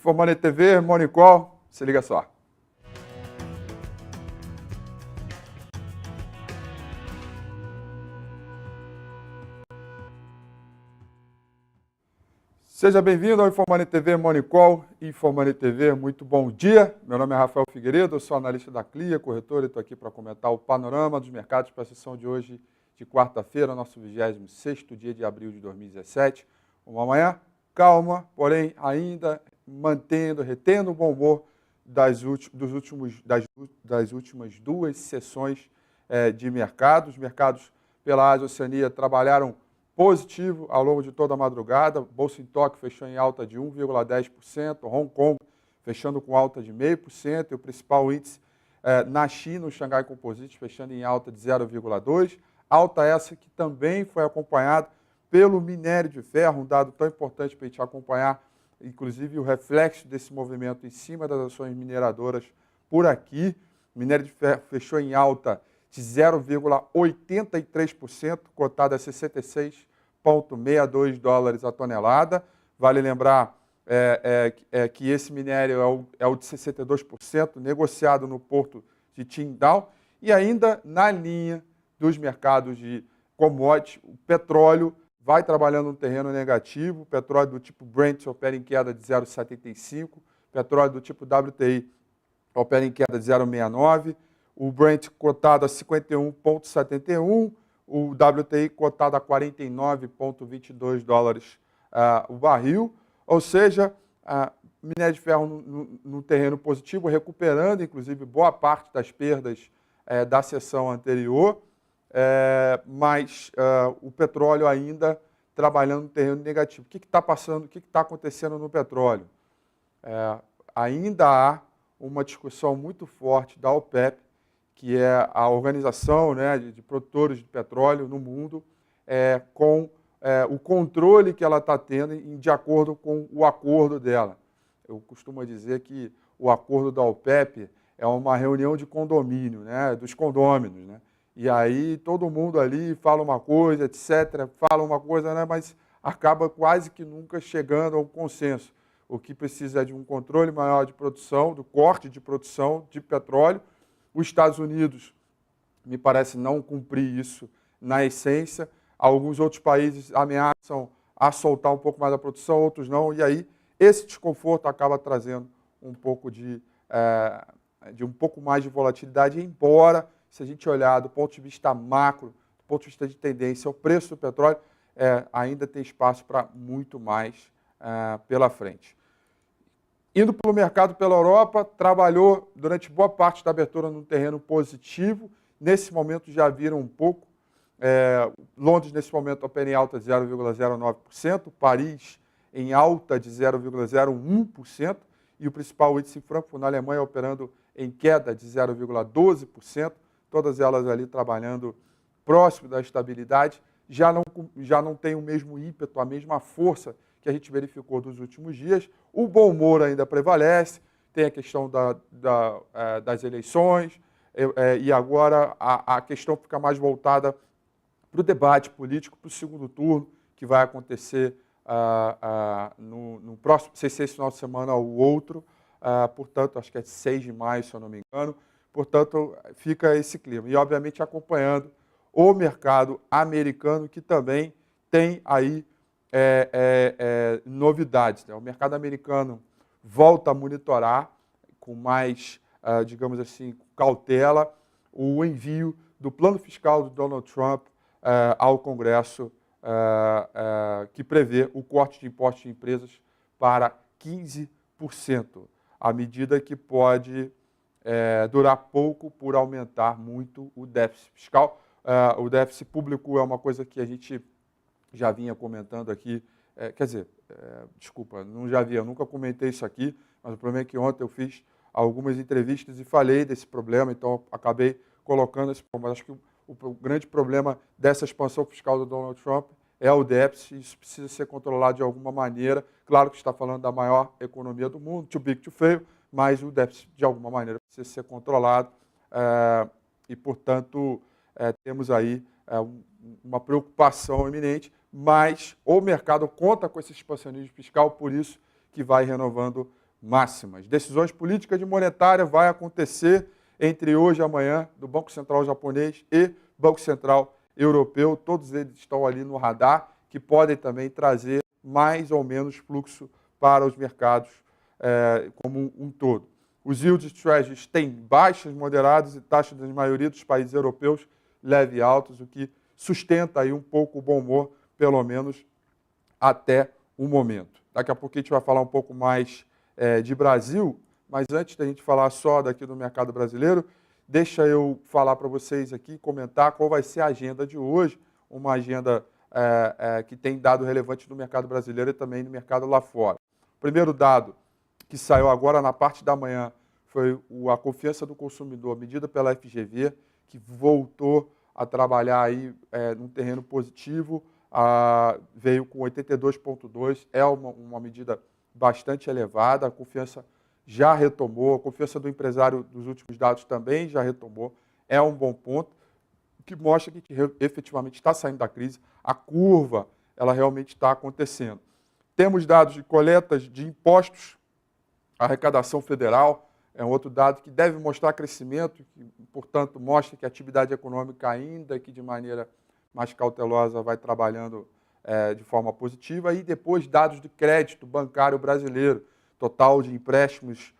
Informante TV, Morning Call, se liga só. Seja bem-vindo ao Informante TV, Morning Call. Informante TV, muito bom dia. Meu nome é Rafael Figueiredo, eu sou analista da CLIA, corretora, e estou aqui para comentar o panorama dos mercados para a sessão de hoje, de quarta-feira, nosso 26º dia de abril de 2017. Uma manhã calma, porém ainda retendo o bom humor das últimas duas sessões de mercado. Os mercados pela Ásia e Oceania trabalharam positivo ao longo de toda a madrugada. Bolsa em Tóquio fechou em alta de 1,10%, Hong Kong fechando com alta de 0,5%, e o principal índice na China, o Xangai Composite, fechando em alta de 0,2%. Alta essa que também foi acompanhada pelo minério de ferro, um dado tão importante para a gente acompanhar, inclusive o reflexo desse movimento em cima das ações mineradoras por aqui. O minério de ferro fechou em alta de 0,83%, cotado a 66,62 dólares a tonelada. Vale lembrar que esse minério é o de 62%, negociado no porto de Qingdao. E ainda na linha dos mercados de commodities, o petróleo vai trabalhando no terreno negativo. O petróleo do tipo Brent opera em queda de 0,75%, petróleo do tipo WTI opera em queda de 0,69%, o Brent cotado a 51,71, o WTI cotado a 49,22 dólares o barril, ou seja, minério de ferro no terreno positivo, recuperando inclusive boa parte das perdas da sessão anterior, mas o petróleo ainda trabalhando no terreno negativo. O que está passando, o que está acontecendo no petróleo? Ainda há uma discussão muito forte da OPEP, que é a organização, né, de produtores de petróleo no mundo, com o controle que ela está tendo de acordo com o acordo dela. Eu costumo dizer que o acordo da OPEP é uma reunião de condomínio, né, dos condôminos, né? E aí todo mundo ali fala uma coisa, etc., fala uma coisa, né, mas acaba quase que nunca chegando a um consenso. O que precisa é de um controle maior de produção, do corte de produção de petróleo. Os Estados Unidos, me parece, não cumprir isso na essência. Alguns outros países ameaçam a soltar um pouco mais a produção, outros não. E aí esse desconforto acaba trazendo um pouco de um pouco mais de volatilidade, embora, se a gente olhar do ponto de vista macro, do ponto de vista de tendência, o preço do petróleo ainda tem espaço para muito mais pela frente. Indo pelo mercado pela Europa, trabalhou durante boa parte da abertura no terreno positivo. Nesse momento já viram um pouco. Londres, nesse momento, opera em alta de 0,09%, Paris em alta de 0,01%, e o principal índice em Frankfurt, na Alemanha, operando em queda de 0,12%, todas elas ali trabalhando próximo da estabilidade. Já não tem o mesmo ímpeto, a mesma força que a gente verificou dos últimos dias. O bom humor ainda prevalece, tem a questão das eleições, e agora a questão fica mais voltada para o debate político, para o segundo turno, que vai acontecer no próximo, não sei se é esse final de semana ou outro, portanto, acho que é 6 de maio, se eu não me engano. Portanto, fica esse clima. E, obviamente, acompanhando o mercado americano, que também tem aí novidades, né? O mercado americano volta a monitorar com mais, digamos assim, cautela o envio do plano fiscal do Donald Trump ao Congresso, que prevê o corte de impostos de empresas para 15%, a medida que pode durar pouco por aumentar muito o déficit fiscal. O déficit público é uma coisa que a gente já vinha comentando aqui, desculpa, não já havia, eu nunca comentei isso aqui, mas o problema é que ontem eu fiz algumas entrevistas e falei desse problema, então acabei colocando esse problema. Acho que o grande problema dessa expansão fiscal do Donald Trump é o déficit, isso precisa ser controlado de alguma maneira. Claro que está falando da maior economia do mundo, too big to fail, mas o déficit, de alguma maneira, precisa ser controlado e, portanto, temos aí uma preocupação iminente, mas o mercado conta com esse expansionismo fiscal, por isso que vai renovando máximas. Decisões políticas de monetária vai acontecer entre hoje e amanhã do Banco Central japonês e Banco Central europeu. Todos eles estão ali no radar, que podem também trazer mais ou menos fluxo para os mercados como um todo. Os yields treasuries têm baixas moderadas e taxas da maioria dos países europeus leve e altas, o que sustenta aí um pouco o bom humor, pelo menos até o momento. Daqui a pouco a gente vai falar um pouco mais de Brasil, mas antes da gente falar só daqui do mercado brasileiro, deixa eu falar para vocês aqui, comentar qual vai ser a agenda de hoje, uma agenda que tem dado relevante no mercado brasileiro e também no mercado lá fora. O primeiro dado que saiu agora na parte da manhã foi a confiança do consumidor medida pela FGV, que voltou a trabalhar aí num terreno positivo, veio com 82,2, é uma medida bastante elevada, a confiança já retomou, a confiança do empresário dos últimos dados também já retomou, é um bom ponto, que mostra que a gente efetivamente está saindo da crise, a curva ela realmente está acontecendo. Temos dados de coletas de impostos, a arrecadação federal é um outro dado que deve mostrar crescimento, que, portanto, mostra que a atividade econômica, ainda que de maneira mais cautelosa, vai trabalhando de forma positiva. E depois, dados de crédito bancário brasileiro, total de empréstimos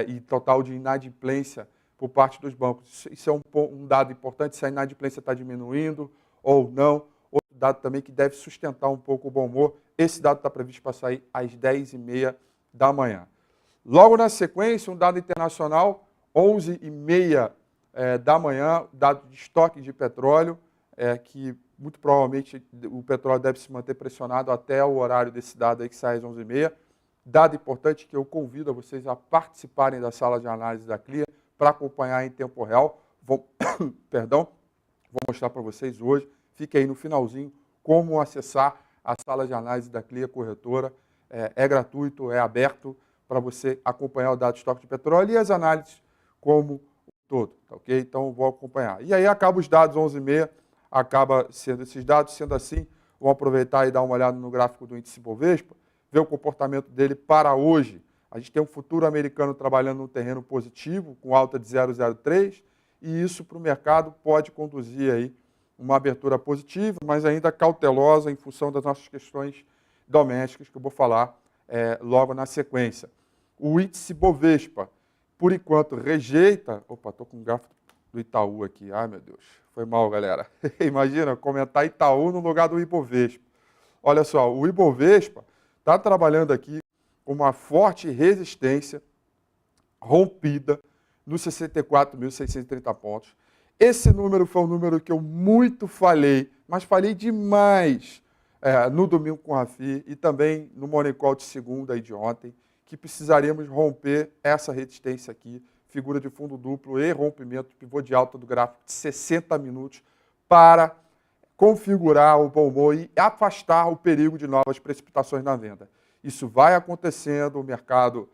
e total de inadimplência por parte dos bancos. Isso é um dado importante, se a inadimplência está diminuindo ou não. Outro dado também que deve sustentar um pouco o bom humor. Esse dado está previsto para sair às 10h30 da manhã. Logo na sequência, um dado internacional, 11h30 da manhã, dado de estoque de petróleo, que muito provavelmente o petróleo deve se manter pressionado até o horário desse dado aí que sai às 11h30. Dado importante que eu convido a vocês a participarem da sala de análise da CLIA para acompanhar em tempo real. Vou mostrar para vocês hoje. Fique aí no finalzinho como acessar a sala de análise da CLIA Corretora. É gratuito, é aberto para você acompanhar o dado de estoque de petróleo e as análises como um todo, tá ok? Então, vou acompanhar. E aí, acaba os dados, 11h30, acaba sendo esses dados. Sendo assim, vamos aproveitar e dar uma olhada no gráfico do índice Bovespa, ver o comportamento dele para hoje. A gente tem um futuro americano trabalhando num terreno positivo, com alta de 0,03, e isso para o mercado pode conduzir aí uma abertura positiva, mas ainda cautelosa em função das nossas questões domésticas, que eu vou falar logo na sequência. O índice Bovespa, por enquanto, rejeita... Opa, estou com um gráfico do Itaú aqui. Ai, meu Deus. Foi mal, galera. Imagina, comentar Itaú no lugar do Ibovespa. Olha só, o Ibovespa está trabalhando aqui com uma forte resistência rompida nos 64.630 pontos. Esse número foi um número que eu muito falei, mas falei demais no domingo com a Rafi e também no Morning Call de segunda e de ontem, que precisaríamos romper essa resistência aqui, figura de fundo duplo e rompimento, pivô de alta do gráfico de 60 minutos, para configurar o bom humor e afastar o perigo de novas precipitações na venda. Isso vai acontecendo, o mercado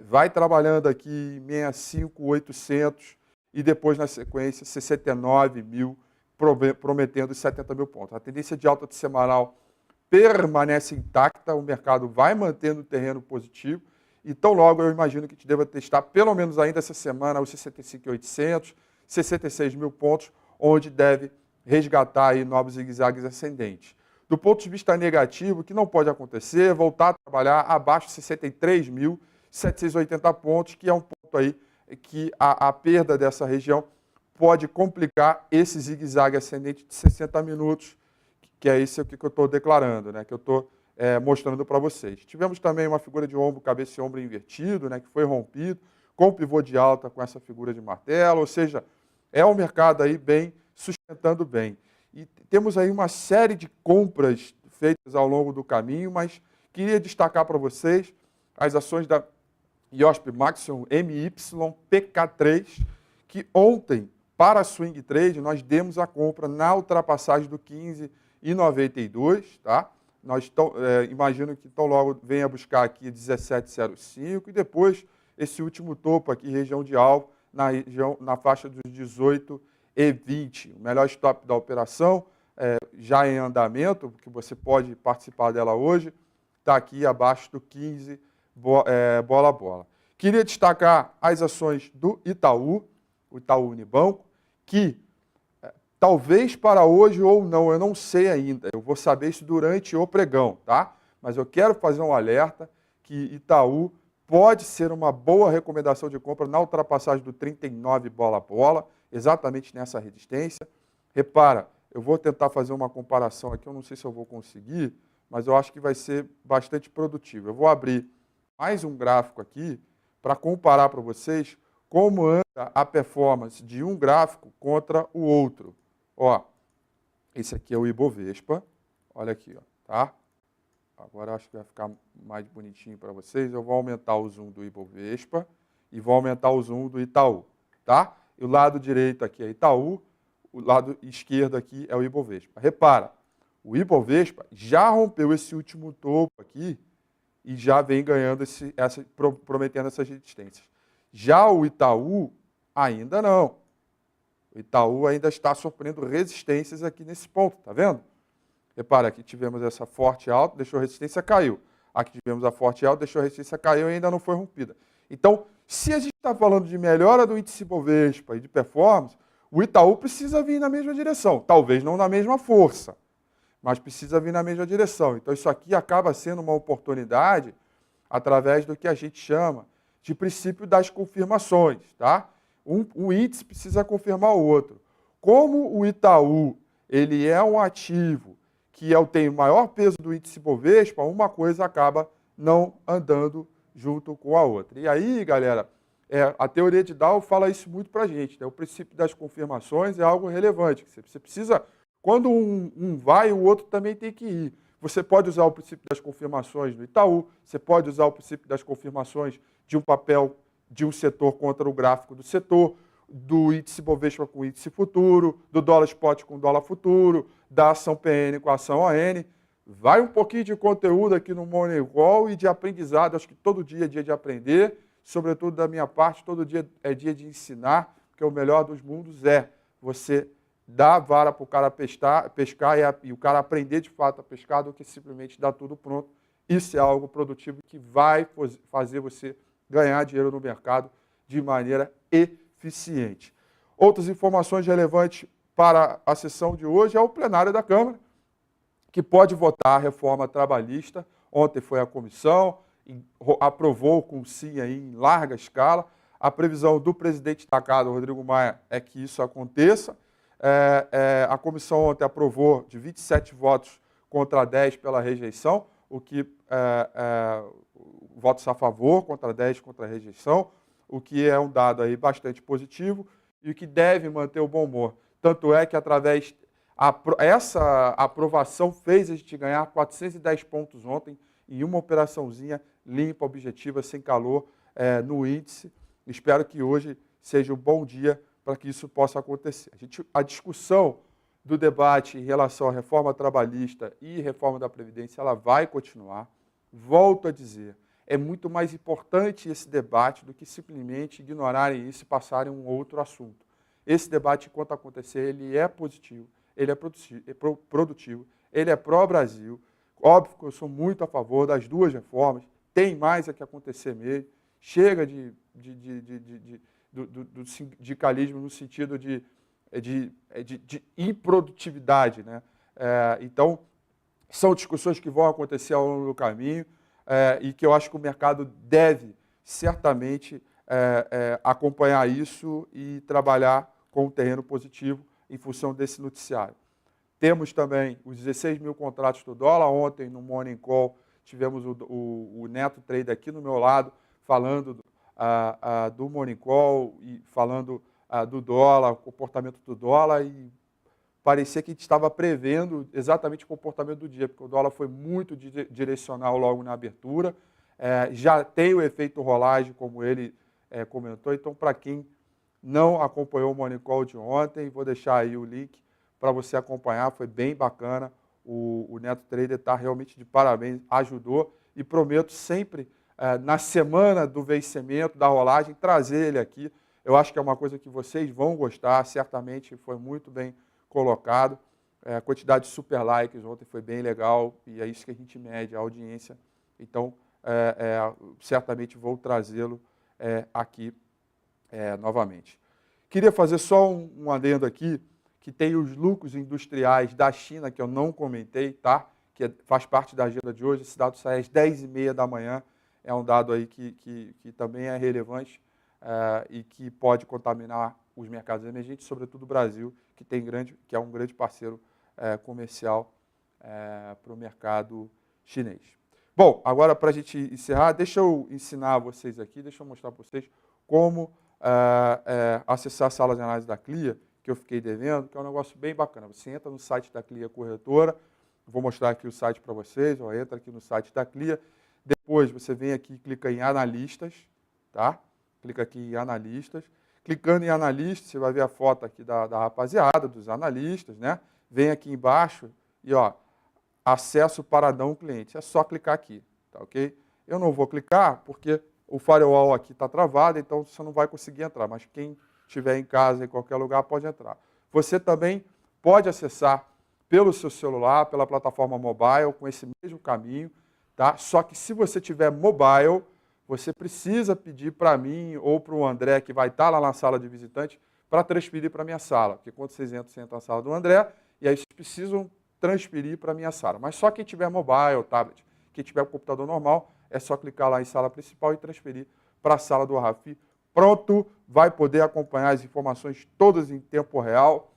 vai trabalhando aqui em 65.800 e depois, na sequência, 69.000, prometendo 70.000 pontos. A tendência de alta de semanal permanece intacta, o mercado vai mantendo o terreno positivo, e tão logo eu imagino que a gente deva testar, pelo menos ainda essa semana, os 65.800, 66.000 pontos, onde deve resgatar aí novos zigue-zagues ascendentes. Do ponto de vista negativo, o que não pode acontecer, voltar a trabalhar abaixo de 63.780 pontos, que é um ponto aí que a perda dessa região pode complicar esse zigue-zague ascendente de 60 minutos, que é isso que eu estou declarando, né, que eu estou mostrando para vocês. Tivemos também uma figura de ombro, cabeça e ombro invertido, né, que foi rompido, com pivô de alta com essa figura de martelo, ou seja, é um mercado aí bem, sustentando bem. E temos aí uma série de compras feitas ao longo do caminho, mas queria destacar para vocês as ações da IOSP Maxion MYPK3, que ontem, para a Swing Trade, nós demos a compra na ultrapassagem do 15,92, tá? Nós imagino que tão logo venha buscar aqui 17,05 e depois esse último topo aqui, região de alvo, na faixa dos 18,20. O melhor stop da operação, já em andamento, que você pode participar dela hoje, está aqui abaixo do 15 bola a bola. Queria destacar as ações do Itaú, o Itaú Unibanco, que talvez para hoje ou não, eu não sei ainda. Eu vou saber isso durante o pregão, tá? Mas eu quero fazer um alerta que Itaú pode ser uma boa recomendação de compra na ultrapassagem do 39 bola a bola, exatamente nessa resistência. Repara, eu vou tentar fazer uma comparação aqui, eu não sei se eu vou conseguir, mas eu acho que vai ser bastante produtivo. Eu vou abrir mais um gráfico aqui para comparar para vocês como anda a performance de um gráfico contra o outro. Ó, esse aqui é o Ibovespa, olha aqui, ó, tá? Agora acho que vai ficar mais bonitinho para vocês. Eu vou aumentar o zoom do Ibovespa e vou aumentar o zoom do Itaú, tá? E o lado direito aqui é Itaú, o lado esquerdo aqui é o Ibovespa. Repara, o Ibovespa já rompeu esse último topo aqui e já vem ganhando prometendo essas resistências. Já o Itaú, ainda não. O Itaú ainda está sofrendo resistências aqui nesse ponto, tá vendo? Repara, aqui tivemos essa forte alta, deixou a resistência, caiu. Aqui tivemos a forte alta, deixou a resistência, caiu e ainda não foi rompida. Então, se a gente está falando de melhora do índice Ibovespa e de performance, o Itaú precisa vir na mesma direção. Talvez não na mesma força, mas precisa vir na mesma direção. Então, isso aqui acaba sendo uma oportunidade através do que a gente chama de princípio das confirmações, tá? Um índice precisa confirmar o outro. Como o Itaú ele é um ativo que tem o maior peso do índice Bovespa, uma coisa acaba não andando junto com a outra. E aí, galera, a teoria de Dow fala isso muito para a gente, né? O princípio das confirmações é algo relevante. Você precisa, quando um vai, o outro também tem que ir. Você pode usar o princípio das confirmações no Itaú, você pode usar o princípio das confirmações de um papel de um setor contra o gráfico do setor, do índice Bovespa com o índice futuro, do dólar spot com o dólar futuro, da ação PN com a ação ON. Vai um pouquinho de conteúdo aqui no Morning Call e de aprendizado. Acho que todo dia é dia de aprender, sobretudo da minha parte, todo dia é dia de ensinar, porque o melhor dos mundos é você dar a vara para o cara pescar e o cara aprender de fato a pescar do que simplesmente dar tudo pronto. Isso é algo produtivo que vai fazer você ganhar dinheiro no mercado de maneira eficiente. Outras informações relevantes para a sessão de hoje é o plenário da Câmara, que pode votar a reforma trabalhista. Ontem foi a comissão, aprovou com sim aí em larga escala. A previsão do presidente da Casa, Rodrigo Maia, é que isso aconteça. A comissão ontem aprovou de 27 votos contra 10 pela rejeição, o que votos a favor contra 10 contra a rejeição, o que é um dado aí bastante positivo e o que deve manter o bom humor. Tanto é que essa aprovação fez a gente ganhar 410 pontos ontem em uma operaçãozinha limpa, objetiva, sem calor no índice. Espero que hoje seja um bom dia para que isso possa acontecer. A discussão do debate em relação à reforma trabalhista e reforma da Previdência, ela vai continuar. Volto a dizer, é muito mais importante esse debate do que simplesmente ignorarem isso e passarem um outro assunto. Esse debate, enquanto acontecer, ele é positivo, ele é produtivo, ele é pró-Brasil. Óbvio que eu sou muito a favor das duas reformas, tem mais a que acontecer mesmo. Chega do sindicalismo no sentido de improdutividade, né? Então, são discussões que vão acontecer ao longo do caminho e que eu acho que o mercado deve certamente acompanhar isso e trabalhar com um terreno positivo em função desse noticiário. Temos também os 16 mil contratos do dólar. Ontem, no Morning Call, tivemos o Neto Trader aqui no meu lado, falando do Morning Call e falando do dólar, o comportamento do dólar, e parecia que a gente estava prevendo exatamente o comportamento do dia, porque o dólar foi muito direcional logo na abertura, já tem o efeito rolagem, como ele comentou. Então, para quem não acompanhou o Morning Call de ontem, vou deixar aí o link para você acompanhar, foi bem bacana. O Neto Trader está realmente de parabéns, ajudou, e prometo sempre, na semana do vencimento, da rolagem, trazer ele aqui. Eu acho que é uma coisa que vocês vão gostar, certamente foi muito bem colocado. A quantidade de super likes ontem foi bem legal, e é isso que a gente mede, a audiência. Então, certamente vou trazê-lo aqui novamente. Queria fazer só um adendo aqui, que tem os lucros industriais da China, que eu não comentei, tá? Que faz parte da agenda de hoje. Esse dado sai às 10h30 da manhã. É um dado aí que também é relevante e que pode contaminar os mercados emergentes, sobretudo o Brasil, que é um grande parceiro comercial para o mercado chinês. Bom, agora para a gente encerrar, deixa eu ensinar vocês aqui, deixa eu mostrar para vocês como acessar a sala de análise da CLIA, que eu fiquei devendo, que é um negócio bem bacana. Você entra no site da CLIA Corretora, vou mostrar aqui o site para vocês, entra aqui no site da CLIA, depois você vem aqui e clica em Analistas, tá? Clica aqui em Analistas. Clicando em Analistas, você vai ver a foto aqui da rapaziada, dos analistas, né? Vem aqui embaixo e, acesso para não cliente. É só clicar aqui, tá ok? Eu não vou clicar porque o firewall aqui está travado, então você não vai conseguir entrar, mas quem estiver em casa, em qualquer lugar, pode entrar. Você também pode acessar pelo seu celular, pela plataforma mobile, com esse mesmo caminho, tá? Só que se você tiver mobile, você precisa pedir para mim ou para o André, que vai estar lá na sala de visitante, para transferir para a minha sala. Porque quando vocês entram, você entra na sala do André, e aí vocês precisam transferir para a minha sala. Mas só quem tiver mobile, tablet, quem tiver o computador normal, é só clicar lá em sala principal e transferir para a sala do Rafi. Pronto, vai poder acompanhar as informações todas em tempo real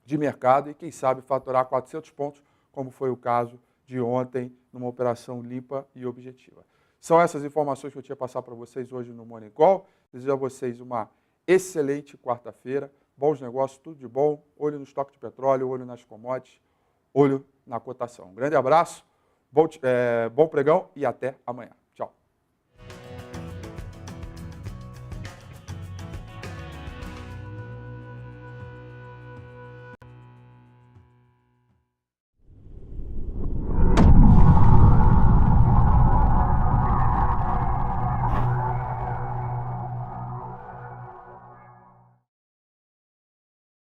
de mercado e, quem sabe, faturar 400 pontos, como foi o caso de ontem, numa operação limpa e objetiva. São essas informações que eu tinha passar para vocês hoje no Morning Call. Desejo a vocês uma excelente quarta-feira, bons negócios, tudo de bom, olho no estoque de petróleo, olho nas commodities, olho na cotação. Um grande abraço, bom pregão e até amanhã.